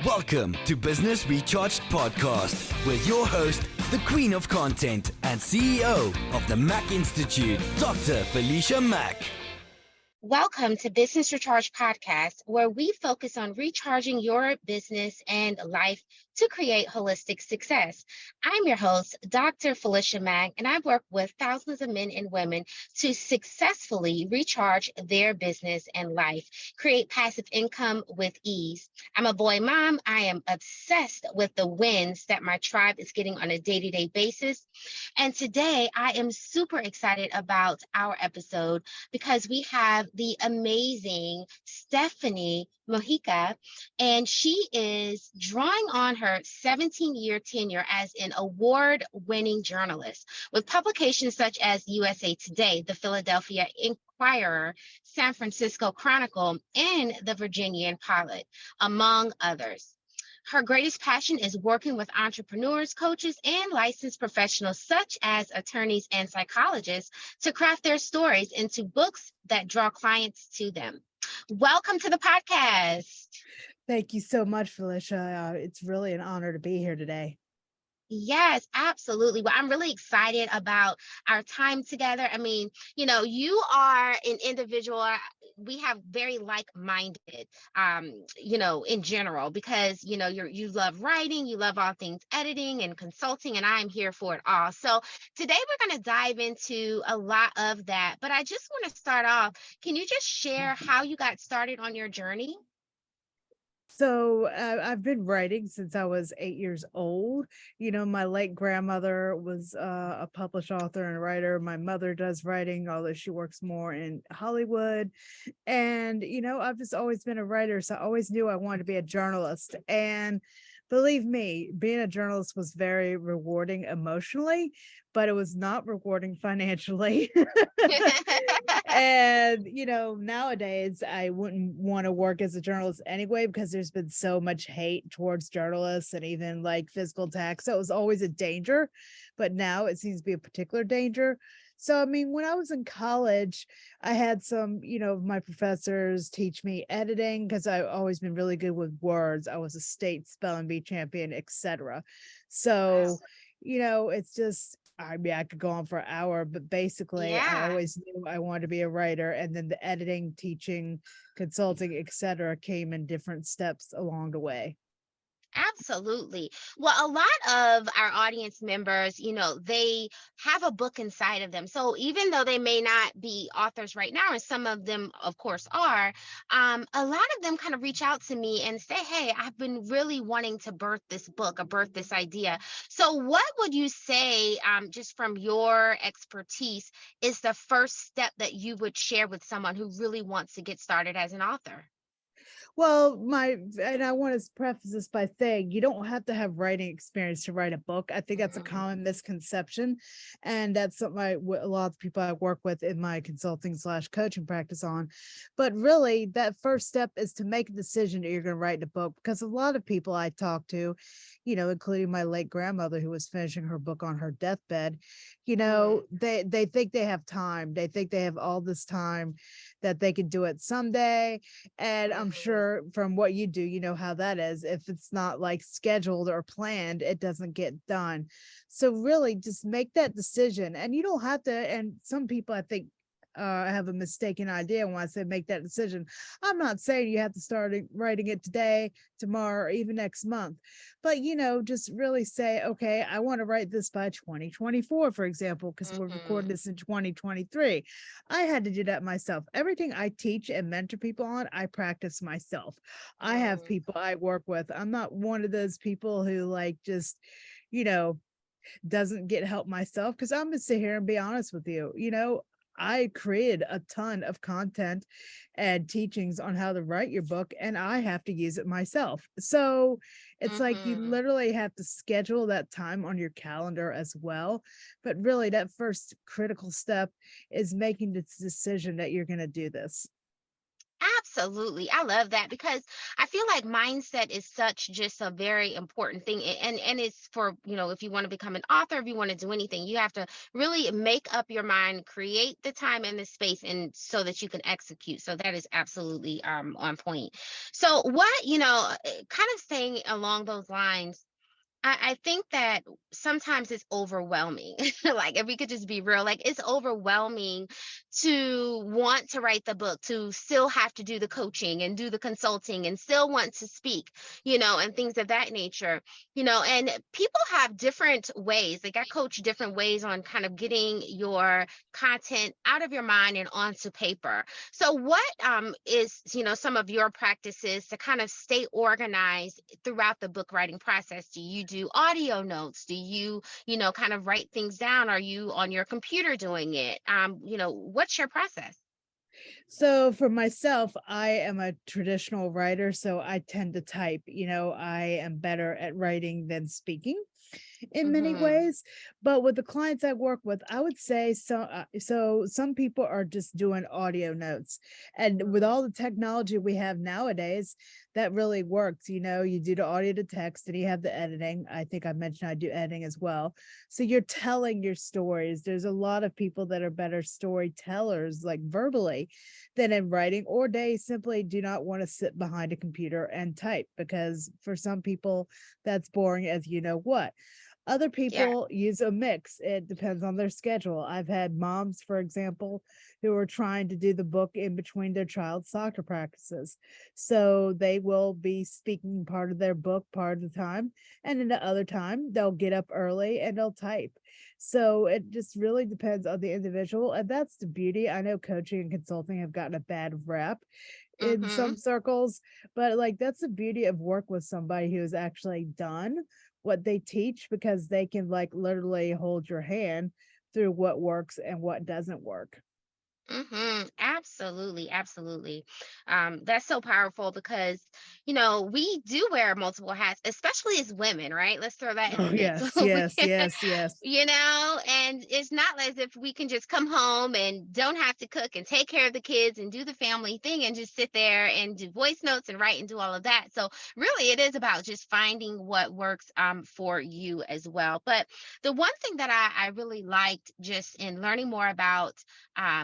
Welcome to Business Recharged Podcast with your host, the Queen of Content and CEO of the Mac Institute, Dr. Felicia Mack. Welcome to Business Recharge Podcast, where we focus on recharging your business and life to create holistic success. I'm your host, Dr. Felicia Mack, and I work with thousands of men and women to successfully recharge their business and life, create passive income with ease. I'm a boy mom. I am obsessed with the wins that my tribe is getting on a day-to-day basis. And today I am super excited about our episode because we have the amazing Stephanie Mojica, and she is drawing on her 17-year tenure as an award-winning journalist with publications such as USA Today, the Philadelphia Inquirer, San Francisco Chronicle, and the Virginian Pilot, among others. Her greatest passion is working with entrepreneurs, coaches, and licensed professionals such as attorneys and psychologists to craft their stories into books that draw clients to them. Welcome to the podcast. Thank you so much, Felicia. It's really an honor to be here today. Yes, absolutely. Well, I'm really excited about our time together. I mean, you are an individual. We have very like-minded, in general, because, you love writing, you love all things editing and consulting, and I'm here for it all. So today we're going to dive into a lot of that. But I just want to start off. Can you just share how you got started on your journey? So I've been writing since I was 8 years old. My late grandmother was a published author and writer. My mother does writing, although she works more in Hollywood. And, I've just always been a writer. So I always knew I wanted to be a journalist. And believe me, being a journalist was very rewarding emotionally, but it was not rewarding financially. And, nowadays I wouldn't want to work as a journalist anyway, because there's been so much hate towards journalists and even like physical attacks. So it was always a danger, but now it seems to be a particular danger. So, I mean, when I was in college, I had some, my professors teach me editing because I've always been really good with words. I was a state spelling bee champion, etc. So, it's just, I mean, I could go on for an hour, but basically I always knew I wanted to be a writer. And then the editing, teaching, consulting, etc. came in different steps along the way. Absolutely. Well, a lot of our audience members, they have a book inside of them. So even though they may not be authors right now, and some of them, of course, are, a lot of them kind of reach out to me and say, hey, I've been really wanting to birth this book or birth this idea. So what would you say, just from your expertise, is the first step that you would share with someone who really wants to get started as an author? Well, and I want to preface this by saying you don't have to have writing experience to write a book. I think that's a common misconception. And that's something a lot of people I work with in my consulting/coaching practice on. But really, that first step is to make a decision that you're going to write a book, because a lot of people I talk to, including my late grandmother who was finishing her book on her deathbed, they think they have time. They think they have all this time that they can do it someday. And I'm sure from what you do, you know how that is. If it's not like scheduled or planned, it doesn't get done. So really just make that decision. And you don't have to, and some people I think have a mistaken idea when I say make that decision. I'm not saying you have to start writing it today, tomorrow, or even next month, but just really say, okay, I want to write this by 2024, for example, because we're recording this in 2023. I had to do that myself. Everything I teach and mentor people on, I practice myself. I have people I work with. I'm not one of those people who just, doesn't get help myself, because I'm gonna sit here and be honest with you. I created a ton of content and teachings on how to write your book, and I have to use it myself. So it's like you literally have to schedule that time on your calendar as well. But really, that first critical step is making the decision that you're going to do this. Absolutely. I love that because I feel like mindset is such just a very important thing. And it's for, if you want to become an author, if you want to do anything, you have to really make up your mind, create the time and the space and so that you can execute. So that is absolutely on point. So what, kind of staying along those lines, I think that sometimes it's overwhelming. Like, if we could just be real, like, it's overwhelming to want to write the book, to still have to do the coaching and do the consulting and still want to speak, and things of that nature, and people have different ways. Like, I coach different ways on kind of getting your content out of your mind and onto paper. So, what is, some of your practices to kind of stay organized throughout the book writing process? Do you do audio notes? Do you, kind of write things down? Are you on your computer doing it? What's your process? So for myself, I am a traditional writer, so I tend to type. I am better at writing than speaking in many Mm-hmm. ways. But with the clients I work with, I would say so some people are just doing audio notes. And with all the technology we have nowadays, that really works. You do the audio to text and you have the editing. I think I mentioned I do editing as well. So you're telling your stories. There's a lot of people that are better storytellers, like verbally, than in writing, or they simply do not want to sit behind a computer and type because for some people that's boring as you know what. Other Yeah. people use a mix. It depends on their schedule. I've had moms, for example, who are trying to do the book in between their child's soccer practices. So they will be speaking part of their book part of the time. And in the other time, they'll get up early and they'll type. So it just really depends on the individual. And that's the beauty. I know coaching and consulting have gotten a bad rep in Mm-hmm. some circles, but like that's the beauty of work with somebody who has actually done what they teach because they can like literally hold your hand through what works and what doesn't work. Absolutely, absolutely. That's so powerful because, we do wear multiple hats, especially as women, right? Let's throw that in the Oh mix. yes, yes, yes, yes. And it's not as if we can just come home and don't have to cook and take care of the kids and do the family thing and just sit there and do voice notes and write and do all of that. So really it is about just finding what works for you as well. But the one thing that I really liked just in learning more about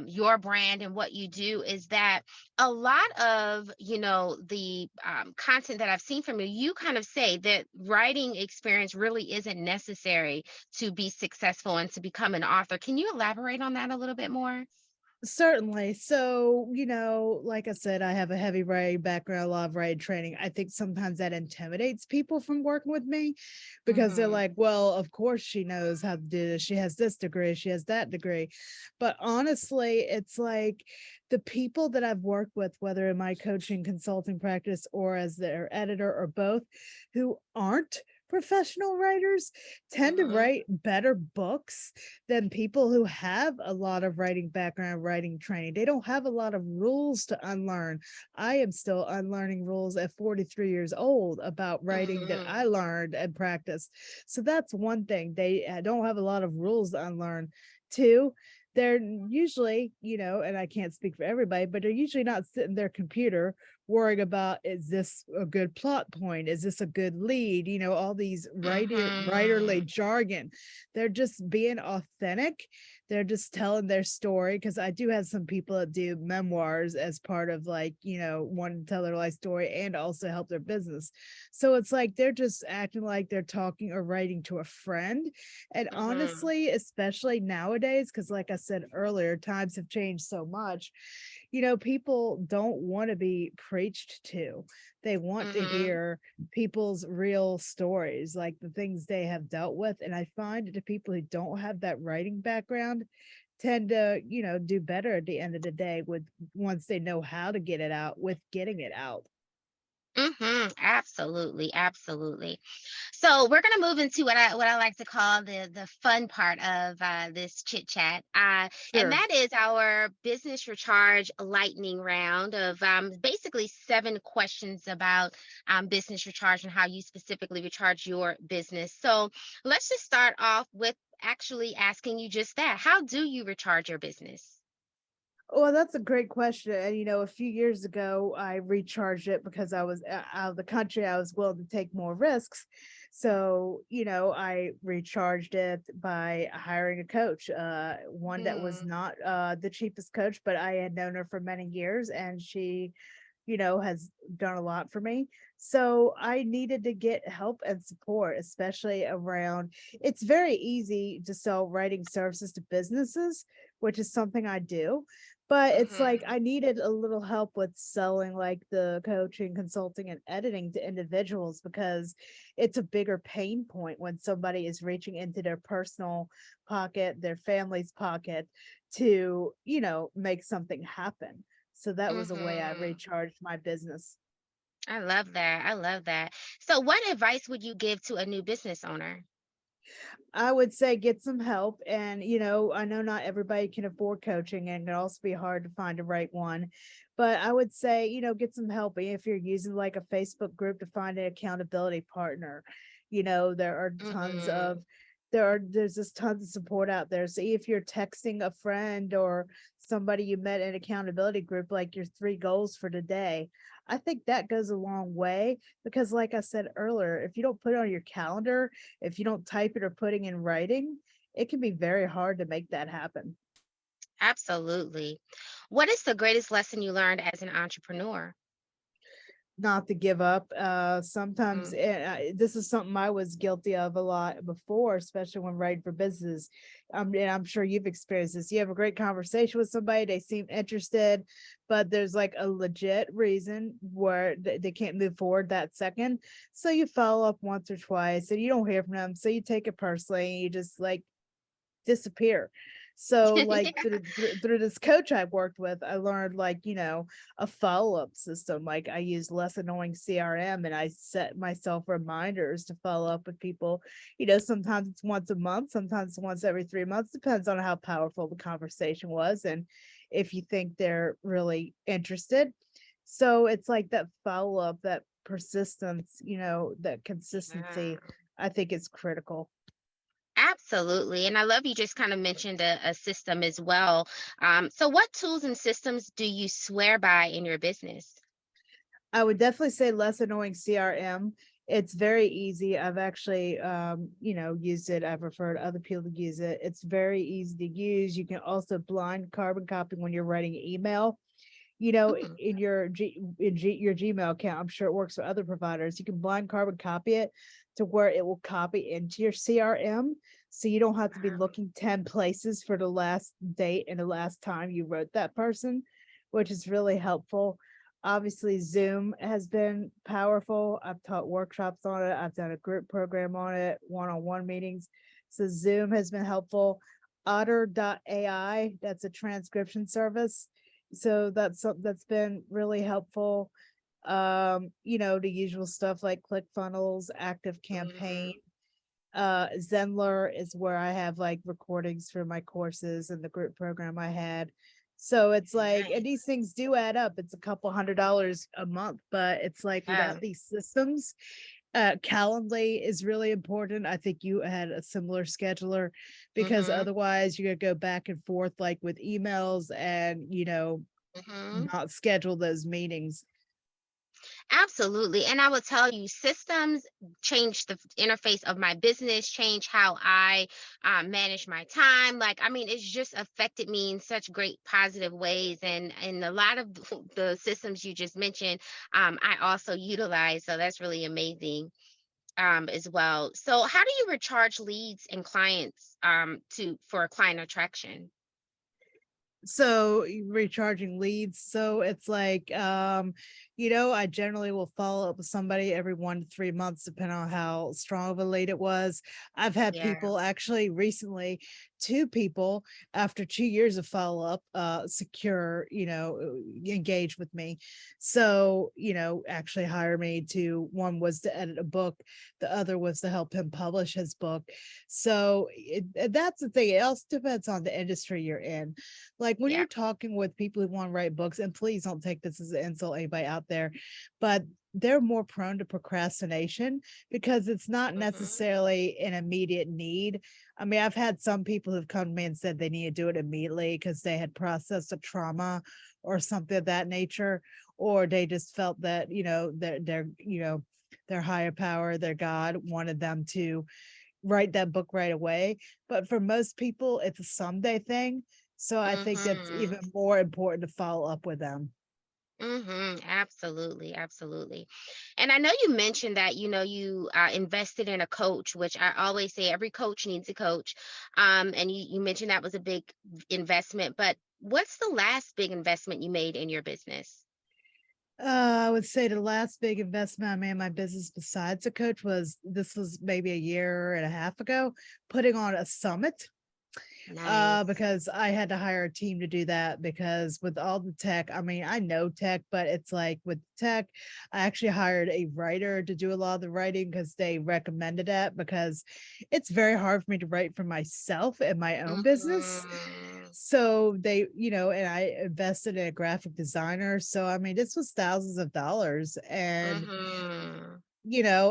your brand and what you do is that a lot of the content that I've seen from you, you kind of say that writing experience really isn't necessary to be successful and to become an author. Can you elaborate on that a little bit more? Certainly. So, like I said, I have a heavy writing background, a lot of writing training. I think sometimes that intimidates people from working with me because they're Mm-hmm. like, well, of course she knows how to do this. She has this degree, she has that degree. But honestly, it's like the people that I've worked with, whether in my coaching consulting practice or as their editor or both, who aren't professional writers tend to Mm-hmm. write better books than people who have a lot of writing background, writing training. They don't have a lot of rules to unlearn. I am still unlearning rules at 43 years old about writing that Mm-hmm. I learned and practiced. So that's one thing. They don't have a lot of rules to unlearn. Two, they're usually, and I can't speak for everybody, but they're usually not sitting their computer worrying about, is this a good plot point, is this a good lead, all these writerly Mm-hmm. jargon. They're just being authentic. They're just telling their story, because I do have some people that do memoirs as part of, like, wanting to tell their life story and also help their business. So it's like they're just acting like they're talking or writing to a friend. And Mm-hmm. honestly, especially nowadays, because like I said earlier, times have changed so much. People don't want to be preached to. They want to Mm-hmm. hear people's real stories, like the things they have dealt with. And I find that the people who don't have that writing background tend to, do better at the end of the day with, once they know how to get it out, with getting it out. Absolutely, absolutely. So we're gonna move into what I like to call the fun part of this chit chat, and Sure. that is our business recharge lightning round of basically 7 questions about business recharge and how you specifically recharge your business. So let's just start off with actually asking you just that: how do you recharge your business? Well, that's a great question. And, a few years ago, I recharged it because I was out of the country. I was willing to take more risks. So, I recharged it by hiring a coach, one that was Mm, not the cheapest coach, but I had known her for many years and she has done a lot for me. So I needed to get help and support, especially around it's very easy to sell writing services to businesses, which is something I do. But it's like mhm, I needed a little help with selling like the coaching, consulting, and editing to individuals because it's a bigger pain point when somebody is reaching into their personal pocket, their family's pocket to, make something happen. So that was a way I mhm. recharged my business. I love that. I love that. So, what advice would you give to a new business owner? I would say get some help. And, I know not everybody can afford coaching and it can also be hard to find the right one. But I would say, get some help if you're using like a Facebook group to find an accountability partner. There are tons of Mhm. there's just tons of support out there. So if you're texting a friend or somebody you met in an accountability group, like your 3 goals for today, I think that goes a long way because like I said earlier, if you don't put it on your calendar, if you don't type it or putting in writing, it can be very hard to make that happen. Absolutely. What is the greatest lesson you learned as an entrepreneur? Not to give up. Sometimes Mm, this is something I was guilty of a lot before, especially when writing for business. And I'm sure you've experienced this. You have a great conversation with somebody, they seem interested, but there's like a legit reason where they can't move forward that second. So you follow up once or twice and you don't hear from them. So you take it personally and you just like disappear. So like yeah. through this coach I've worked with, I learned like, a follow-up system. Like I use less annoying CRM and I set myself reminders to follow up with people. Sometimes it's once a month, sometimes it's once every 3 months, depends on how powerful the conversation was and if you think they're really interested. So it's like that follow-up, that persistence, that consistency, I think is critical. Absolutely. And I love you just kind of mentioned a system as well. So, what tools and systems do you swear by in your business? I would definitely say less annoying CRM. It's very easy. I've actually, used it. I've referred other people to use it. It's very easy to use. You can also blind carbon copy when you're writing email. Mm, In your Gmail account, I'm sure it works for other providers. You can blind carbon copy it to where it will copy into your CRM, so you don't have to be wow. looking 10 places for the last date and the last time you wrote that person, which is really helpful. Obviously, Zoom has been powerful. I've taught workshops on it. I've done a group program on it, one-on-one meetings. So Zoom has been helpful. Otter.ai, that's a transcription service. So that's something that's been really helpful. The usual stuff like ClickFunnels, Active Campaign. Mhm. Zenler is where I have like recordings for my courses and the group program I had. So it's like, and Nice. these things do add up. It's a couple $100 a month, but it's like Yeah. without these systems, Calendly is really important. I think you had a similar scheduler because Mhm. otherwise you're gonna go back and forth like with emails and Mhm. not schedule those meetings. Absolutely. And I will tell you, systems change the interface of my business, change how I manage my time. Like, I mean, it's just affected me in such great positive ways. And a lot of the systems you just mentioned, I also utilize. So that's really amazing as well. So, how do you recharge leads and clients to for client attraction? So recharging leads, so it's like I generally will follow up with somebody every 1 to 3 months depending on how strong of a lead it was. I've had Yeah. people actually recently, 2 people after 2 years of follow-up secure, engage with me. So actually hire me to, one was to edit a book, the other was to help him publish his book. So that's the thing, it also depends on the industry you're in. Like when Yeah. you're talking with people who want to write books, and please don't take this as an insult, anybody out there, but they're more prone to procrastination because it's not Mm-hmm. necessarily an immediate need. I mean, I've had some people who've come to me and said they need to do it immediately because they had processed a trauma or something of that nature, or they just felt that, their higher power, their God wanted them to write that book right away. But for most people, it's a someday thing. So I think that's Mm-hmm. even more important to follow up with them. Absolutely, absolutely. And I know you mentioned that, you invested in a coach, which I always say every coach needs a coach. And you mentioned that was a big investment, but what's the last big investment you made in your business? I would say the last big investment I made in my business besides a coach was maybe a year and a half ago, putting on a summit. Nice. Because I had to hire a team to do that because with all the tech, I mean, I know tech, but it's like with tech, I actually hired a writer to do a lot of the writing because they recommended that because it's very hard for me to write for myself in my own business. Mm-hmm. So and I invested in a graphic designer. So I mean, this was thousands of dollars. And Mm-hmm.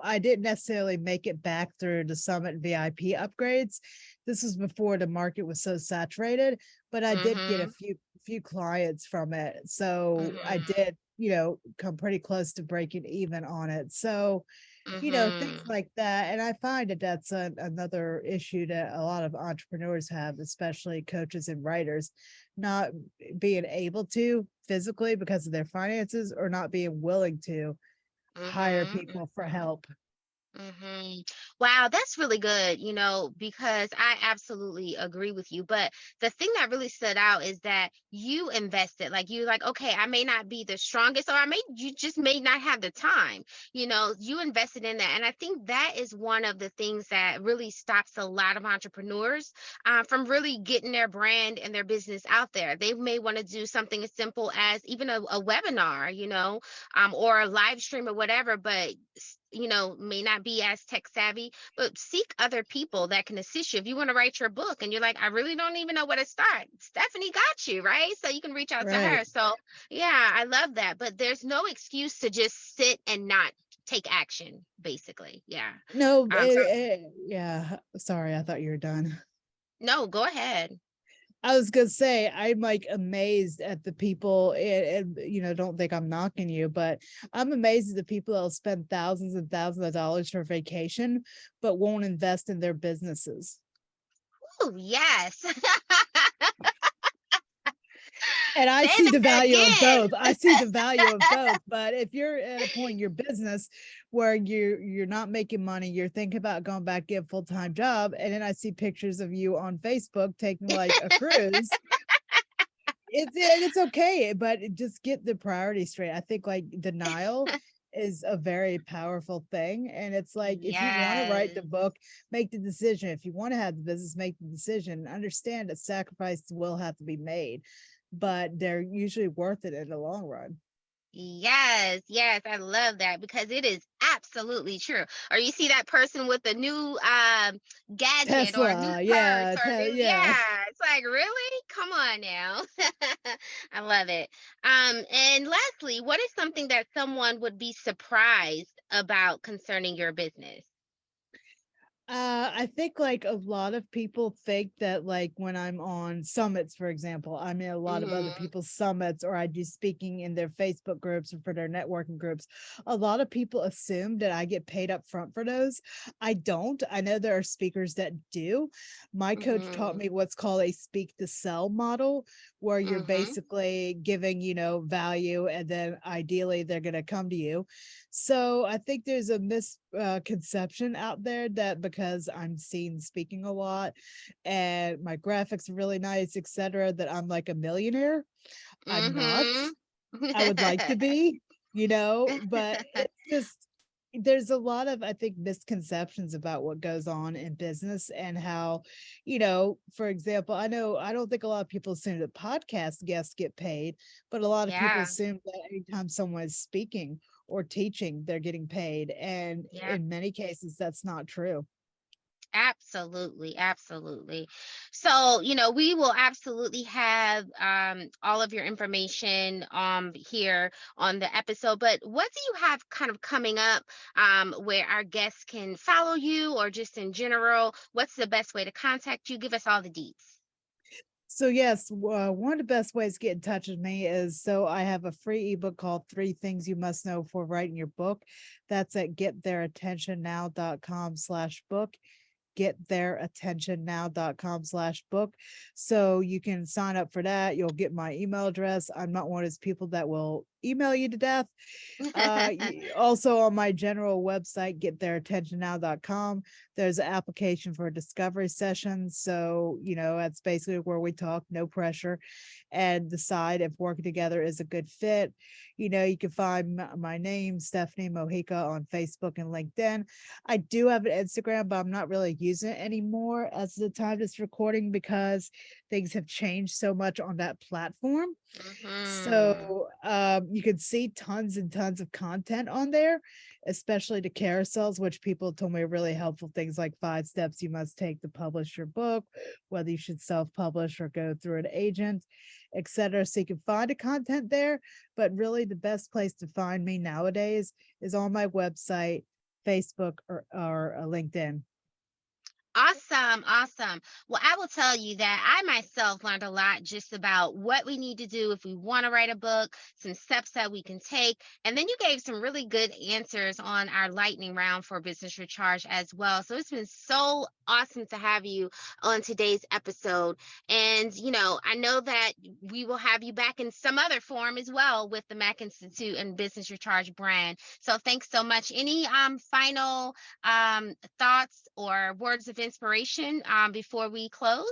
I didn't necessarily make it back through the Summit VIP upgrades. This was before the market was so saturated, but I did get a Mm-hmm. few clients from it. So I Mm-hmm. did, come pretty close to breaking even on it. So, things Mm-hmm. like that. And I find that that's another issue that a lot of entrepreneurs have, especially coaches and writers, not being able to physically because of their finances or not being willing to hire Mm-hmm. people for help. Wow, that's really good, because I absolutely agree with you. But the thing that really stood out is that you invested, like you like, okay, I may not be the strongest, or you just may not have the time. You invested in that. And I think that is one of the things that really stops a lot of entrepreneurs from really getting their brand and their business out there. They may want to do something as simple as even a webinar, or a live stream or whatever, but may not be as tech savvy, but seek other people that can assist you. If you want to write your book and you're like, I really don't even know where to start, Stephanie got you, right? So you can reach out to Right. her. So yeah, I love that. But there's no excuse to just sit and not take action, basically. Yeah. No, So yeah. Sorry, I thought you were done. no, go ahead. I was gonna say I'm like amazed at the people, and don't think I'm knocking you, but I'm amazed at the people that'll spend thousands and thousands of dollars for vacation, but won't invest in their businesses. Oh, yes. And I Say see the that value of again. both. I see the value of both. But if you're at a point in your business where you're not making money, you're thinking about going back get a full-time job, and then I see pictures of you on Facebook taking like a cruise. It's okay, but just get the priority straight. I think like denial is a very powerful thing. And it's like if you want to write the Yes. book, make the decision. If you want to have the business, make the decision. Understand that sacrifices will have to be made, but they're usually worth it in the long run. Yes, yes, I love that because it is absolutely true. Or you see that person with a new gadget or a new Tesla, purse yeah, or a new, yeah. yeah, it's like, really? Come on now. I love it. And lastly, what is something that someone would be surprised about concerning your business? I think like a lot of people think that like when I'm on summits, for example, I'm in a lot of other Mm-hmm. people's summits or I do speaking in their Facebook groups or for their networking groups. A lot of people assume that I get paid up front for those. I don't. I know there are speakers that do. My coach taught Mm-hmm. me what's called a speak to sell model, where you're Mm-hmm. basically giving, value, and then ideally they're going to come to you. So I think there's a misconception out there that because I'm seen speaking a lot and my graphics are really nice, etc., that I'm like a millionaire. I'm not. I would like to Mm-hmm. be, but it's just there's a lot of I think misconceptions about what goes on in business and how, for example, I don't think a lot of people assume that podcast guests get paid, but a lot of people Yeah. assume that anytime someone is speaking or teaching, they're getting paid. And Yeah. in many cases, that's not true. Absolutely, absolutely. So, we will absolutely have all of your information here on the episode. But what do you have kind of coming up where our guests can follow you, or just in general? What's the best way to contact you? Give us all the deets. So yes, one of the best ways to get in touch with me is, so I have a free ebook called 3 Things You Must Know for Writing Your Book. That's at gettheirattentionnow.com/book, gettheirattentionnow.com/book. So you can sign up for that. You'll get my email address. I'm not one of those people that will email you to death. Also on my general website, gettheirattentionnow.com, there's an application for a discovery session. So, that's basically where we talk, no pressure, and decide if working together is a good fit. You can find my name, Stephanie Mojica, on Facebook and LinkedIn. I do have an Instagram, but I'm not really using it anymore as the time this recording, because things have changed so much on that platform. So you can see tons and tons of content on there, especially the carousels, which people told me are really helpful. Things like 5 steps you must take to publish your book, whether you should self-publish or go through an agent, etc. So you can find the content there, but really the best place to find me nowadays is on my website, Facebook, or LinkedIn. Awesome, awesome. Well, I will tell you that I myself learned a lot just about what we need to do if we want to write a book, some steps that we can take. And then you gave some really good answers on our lightning round for Business Recharge as well. So it's been so awesome to have you on today's episode. And, I know that we will have you back in some other form as well with the Mac Institute and Business Recharge brand. So thanks so much. Any final thoughts or words of inspiration before we close?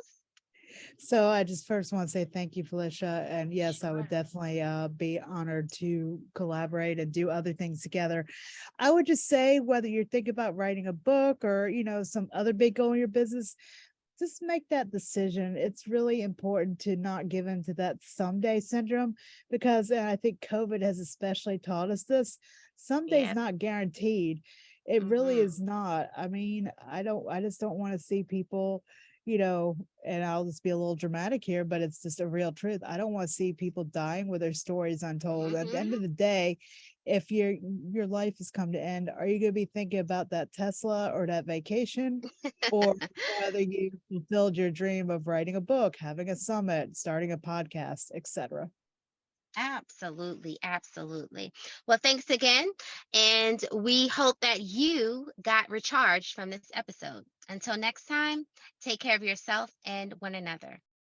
So I just first want to say thank you, Felicia. And yes, I would Sure. definitely be honored to collaborate and do other things together. I would just say, whether you're thinking about writing a book or, some other big goal in your business, just make that decision. It's really important to not give in to that someday syndrome, because I think COVID has especially taught us this. Someday's Yeah. not guaranteed. It really Hmm. is not. I mean, I just don't want to see people, and I'll just be a little dramatic here, but it's just a real truth. I don't want to see people dying with their stories untold. At the end Hmm. of the day, if your life has come to end, are you going to be thinking about that Tesla or that vacation, or whether you fulfilled your dream of writing a book, having a summit, starting a podcast, etc.? Absolutely, absolutely. Well, thanks again. And we hope that you got recharged from this episode. Until next time, take care of yourself and one another.